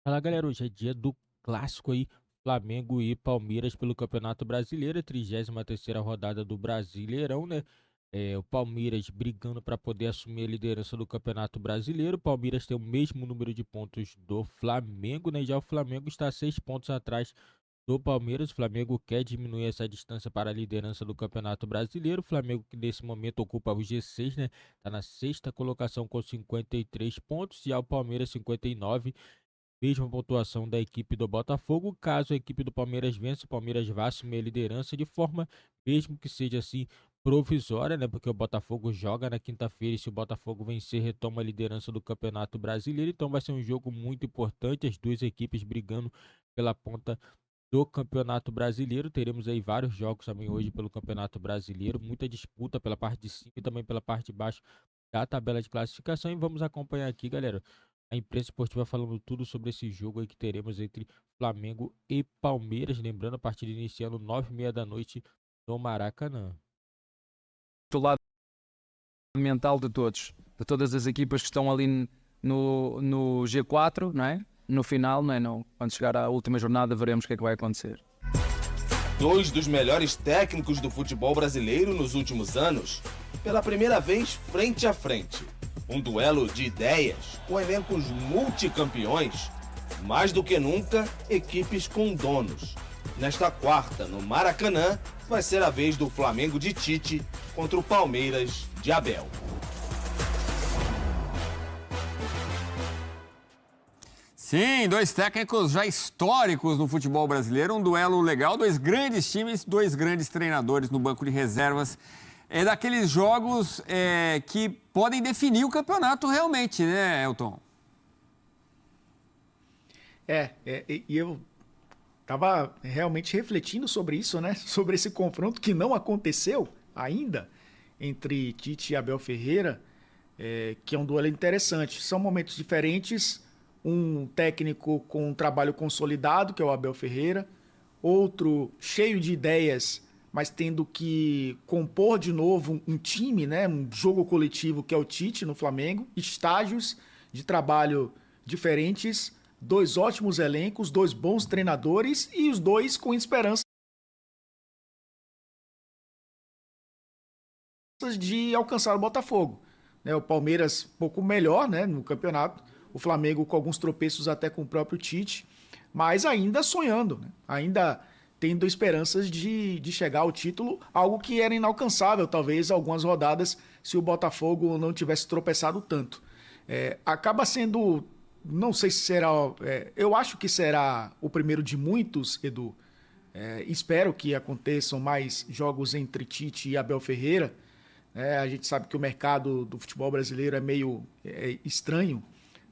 Fala galera, hoje é dia do clássico aí, Flamengo e Palmeiras pelo Campeonato Brasileiro, 33ª rodada do Brasileirão, né? O Palmeiras brigando para poder assumir a liderança do Campeonato Brasileiro. O Palmeiras tem o mesmo número de pontos do Flamengo, né? Já o Flamengo está 6 pontos atrás do Palmeiras. O Flamengo quer diminuir essa distância para a liderança do Campeonato Brasileiro. O Flamengo que nesse momento ocupa o G6, né? Está na sexta colocação com 53 pontos, já o Palmeiras 59, mesma pontuação da equipe do Botafogo. Caso a equipe do Palmeiras vença, o Palmeiras vai assumir a liderança de forma, mesmo que seja assim, provisória, né? Porque o Botafogo joga na quinta-feira e se o Botafogo vencer, retoma a liderança do Campeonato Brasileiro. Então vai ser um jogo muito importante, as duas equipes brigando pela ponta do Campeonato Brasileiro. Teremos aí vários jogos também hoje pelo Campeonato Brasileiro, muita disputa pela parte de cima e também pela parte de baixo da tabela de classificação. E vamos acompanhar aqui, galera, a imprensa esportiva falando tudo sobre esse jogo aí que teremos entre Flamengo e Palmeiras. Lembrando, a partida iniciando 9h30 da noite no Maracanã. Do lado mental de todos, de todas as equipas que estão ali no G4, não é? No final, não é? Não. Quando chegar à última jornada, veremos o que é que vai acontecer. Dois dos melhores técnicos do futebol brasileiro nos últimos anos, pela primeira vez frente a frente. Um duelo de ideias, com elencos multicampeões, mais do que nunca, equipes com donos. Nesta quarta, no Maracanã, vai ser a vez do Flamengo de Tite contra o Palmeiras de Abel. Sim, dois técnicos já históricos no futebol brasileiro, um duelo legal, dois grandes times, dois grandes treinadores no banco de reservas. É daqueles jogos que podem definir o campeonato realmente, né, Elton? E eu estava realmente refletindo sobre isso, né? Sobre esse confronto que não aconteceu ainda entre Tite e Abel Ferreira, que é um duelo interessante. São momentos diferentes, um técnico com um trabalho consolidado, que é o Abel Ferreira, outro cheio de ideias, mas tendo que compor de novo um time, né? Um jogo coletivo, que é o Tite no Flamengo, estágios de trabalho diferentes, dois ótimos elencos, dois bons treinadores e os dois com esperança de alcançar o Botafogo. O Palmeiras um pouco melhor, né, no campeonato, o Flamengo com alguns tropeços até com o próprio Tite, mas ainda sonhando, né? Ainda tendo esperanças de chegar ao título, algo que era inalcançável talvez algumas rodadas se o Botafogo não tivesse tropeçado tanto. Acaba sendo, não sei se será, eu acho que será o primeiro de muitos, Edu. Espero que aconteçam mais jogos entre Tite e Abel Ferreira. A gente sabe que o mercado do futebol brasileiro é meio estranho,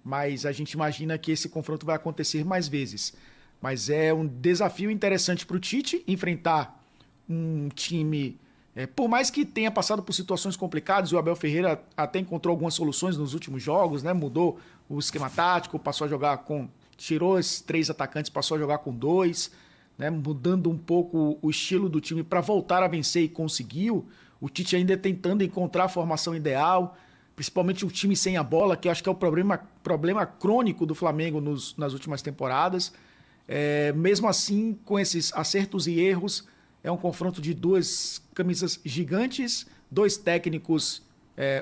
mas a gente imagina que esse confronto vai acontecer mais vezes. Mas é um desafio interessante para o Tite enfrentar um time, por mais que tenha passado por situações complicadas, o Abel Ferreira até encontrou algumas soluções nos últimos jogos, né? Mudou o esquema tático, passou a jogar tirou os 3 atacantes, passou a jogar com 2, né? Mudando um pouco o estilo do time para voltar a vencer e conseguiu. O Tite ainda tentando encontrar a formação ideal, principalmente o time sem a bola, que eu acho que é o problema crônico do Flamengo nas últimas temporadas. Mesmo assim, com esses acertos e erros, é um confronto de duas camisas gigantes, dois técnicos,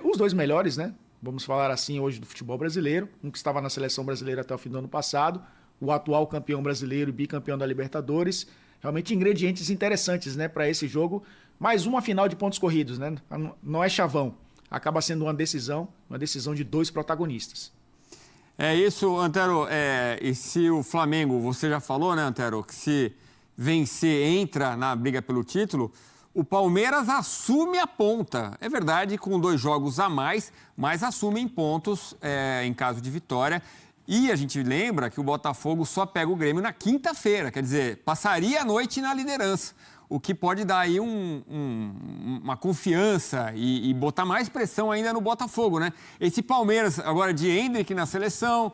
os dois melhores, né? Vamos falar assim hoje do futebol brasileiro, um que estava na seleção brasileira até o fim do ano passado, o atual campeão brasileiro e bicampeão da Libertadores. Realmente ingredientes interessantes, né, para esse jogo. Mais uma final de pontos corridos, né? Não é chavão. Acaba sendo uma decisão de dois protagonistas. É isso, Antero. E se o Flamengo, você já falou, né, Antero, que se vencer entra na briga pelo título, o Palmeiras assume a ponta. É verdade, com 2 jogos a mais, mas assume em pontos em caso de vitória. E a gente lembra que o Botafogo só pega o Grêmio na quinta-feira, quer dizer, passaria a noite na liderança, o que pode dar aí uma confiança e botar mais pressão ainda no Botafogo, né? Esse Palmeiras agora de Endrick na seleção,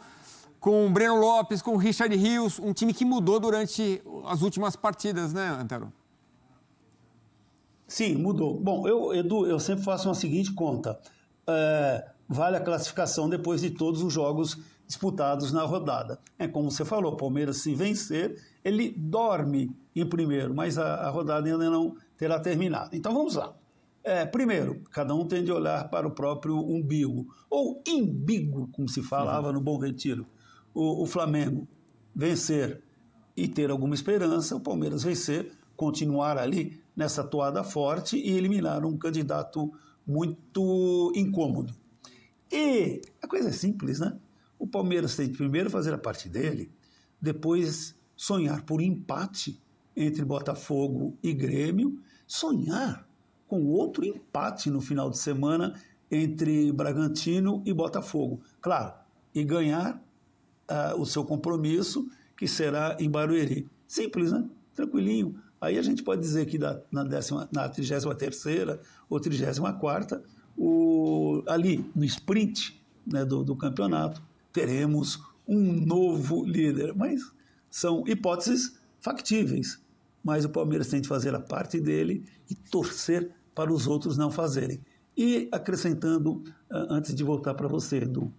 com o Breno Lopes, com o Richard Rios, um time que mudou durante as últimas partidas, né, Antero? Sim, mudou. Bom, Edu, eu sempre faço uma seguinte conta. Vale a classificação depois de todos os jogos disputados na rodada. É como você falou, o Palmeiras, se vencer, ele dorme em primeiro, mas a rodada ainda não terá terminado. Então vamos lá. Primeiro, cada um tem de olhar para o próprio umbigo, ou imbigo, como se falava no Bom Retiro. O Flamengo vencer e ter alguma esperança, o Palmeiras vencer, continuar ali nessa toada forte e eliminar um candidato muito incômodo. E a coisa é simples, né? O Palmeiras tem de primeiro fazer a parte dele, depois sonhar por empate entre Botafogo e Grêmio, sonhar com outro empate no final de semana entre Bragantino e Botafogo. Claro, e ganhar o seu compromisso, que será em Barueri. Simples, né? Tranquilinho. Aí a gente pode dizer que na 33ª ou 34ª, ali no sprint, né, do campeonato, teremos um novo líder. Mas são hipóteses factíveis. Mas o Palmeiras tem de fazer a parte dele e torcer para os outros não fazerem. E acrescentando, antes de voltar para você, Edu,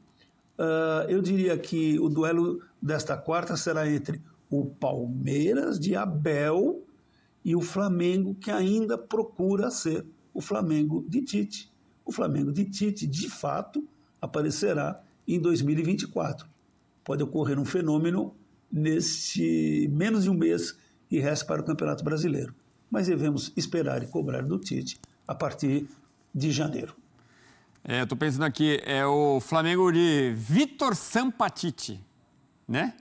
eu diria que o duelo desta quarta será entre o Palmeiras de Abel e o Flamengo, que ainda procura ser o Flamengo de Tite. O Flamengo de Tite, de fato, aparecerá em 2024. Pode ocorrer um fenômeno neste menos de um mês que resta para o Campeonato Brasileiro. Mas devemos esperar e cobrar do Tite a partir de janeiro. Eu tô pensando aqui, é o Flamengo de Vitor Sampatiti, né?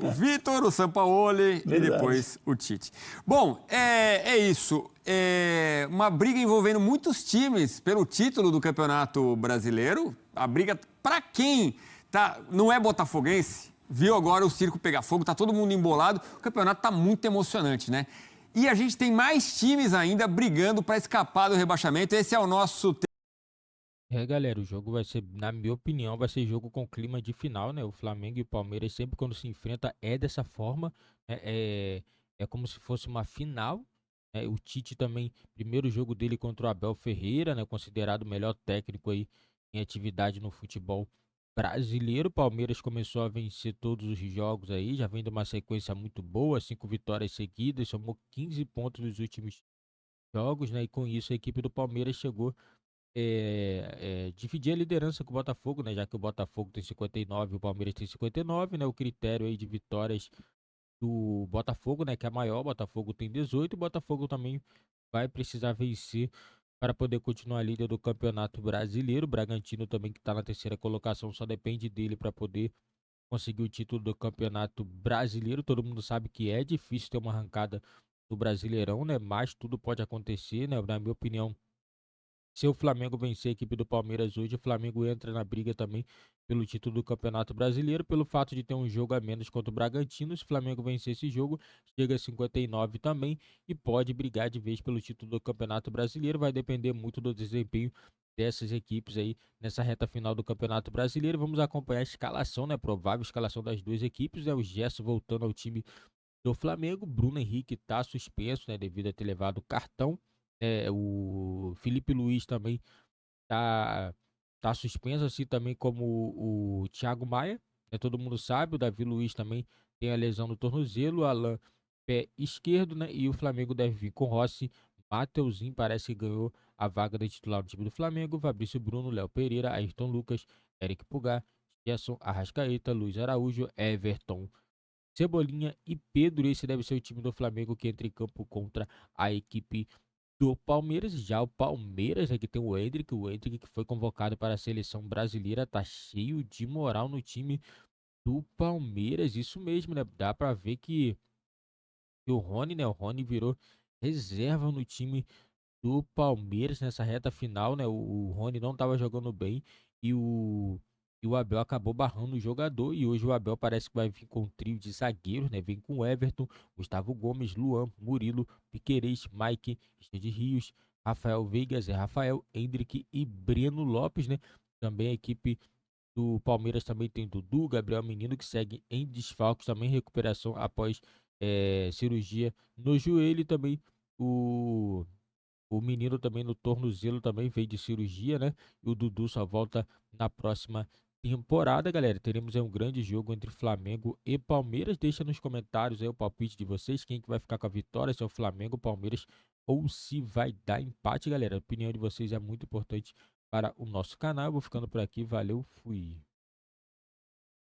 O Vitor, o Sampaoli e depois o Tite. Bom, é isso. É uma briga envolvendo muitos times pelo título do Campeonato Brasileiro. A briga, para quem não é botafoguense, viu agora o circo pegar fogo, tá todo mundo embolado. O campeonato tá muito emocionante, né? E a gente tem mais times ainda brigando para escapar do rebaixamento. Esse é o nosso... Galera, o jogo vai ser, na minha opinião, vai ser jogo com clima de final, né? O Flamengo e o Palmeiras sempre quando se enfrenta é dessa forma, né? É como se fosse uma final, né? O Tite também, primeiro jogo dele contra o Abel Ferreira, né? Considerado o melhor técnico aí em atividade no futebol brasileiro. O Palmeiras começou a vencer todos os jogos aí, já vem de uma sequência muito boa, 5 vitórias seguidas, somou 15 pontos nos últimos jogos, né? E com isso a equipe do Palmeiras chegou dividir a liderança com o Botafogo, né? Já que o Botafogo tem 59 e o Palmeiras tem 59, né? O critério aí de vitórias do Botafogo, né? Que é maior, o Botafogo tem 18, o Botafogo também vai precisar vencer para poder continuar líder do Campeonato Brasileiro. O Bragantino também, que está na terceira colocação, só depende dele para poder conseguir o título do Campeonato Brasileiro. Todo mundo sabe que é difícil ter uma arrancada do Brasileirão, né? Mas tudo pode acontecer, né? Na minha opinião, se o Flamengo vencer a equipe do Palmeiras hoje, o Flamengo entra na briga também pelo título do Campeonato Brasileiro, pelo fato de ter um jogo a menos contra o Bragantino. Se o Flamengo vencer esse jogo, chega a 59 também e pode brigar de vez pelo título do Campeonato Brasileiro. Vai depender muito do desempenho dessas equipes aí nessa reta final do Campeonato Brasileiro. Vamos acompanhar a escalação, né? Provável escalação das duas equipes, né? O Gerson voltando ao time do Flamengo. Bruno Henrique está suspenso, né? Devido a ter levado o cartão. O Felipe Luiz também tá suspenso, assim também como o Thiago Maia, né? Todo mundo sabe, o Davi Luiz também tem a lesão no tornozelo, o Alan pé esquerdo, né? E o Flamengo deve vir com Rossi, Mateuzinho parece que ganhou a vaga de titular do time do Flamengo, Fabrício Bruno, Léo Pereira, Ayrton Lucas, Eric Pulgar, Gerson, Arrascaeta, Luiz Araújo, Everton, Cebolinha e Pedro. Esse deve ser o time do Flamengo que entra em campo contra a equipe do Palmeiras. Já o Palmeiras, aqui tem o Endrick que foi convocado para a seleção brasileira, tá cheio de moral no time do Palmeiras, isso mesmo, né? Dá para ver que o Rony, né? O Rony virou reserva no time do Palmeiras nessa reta final, né? O Rony não estava jogando bem e o Abel acabou barrando o jogador. E hoje o Abel parece que vai vir com um trio de zagueiros, né? Vem com Everton, Gustavo Gomes, Luan, Murilo, Piquerez, Mike, de Rios, Rafael Veiga, Zé Rafael, Endrick e Breno Lopes, né? Também a equipe do Palmeiras também tem Dudu, Gabriel Menino, que segue em desfalques, também recuperação após cirurgia no joelho. E também o menino também no tornozelo também veio de cirurgia, né? E o Dudu só volta na próxima temporada, galera. Teremos aí um grande jogo entre Flamengo e Palmeiras. Deixa nos comentários aí o palpite de vocês, quem que vai ficar com a vitória, se é o Flamengo, o Palmeiras ou se vai dar empate, galera. A opinião de vocês é muito importante para o nosso canal. Eu vou ficando por aqui, valeu, fui.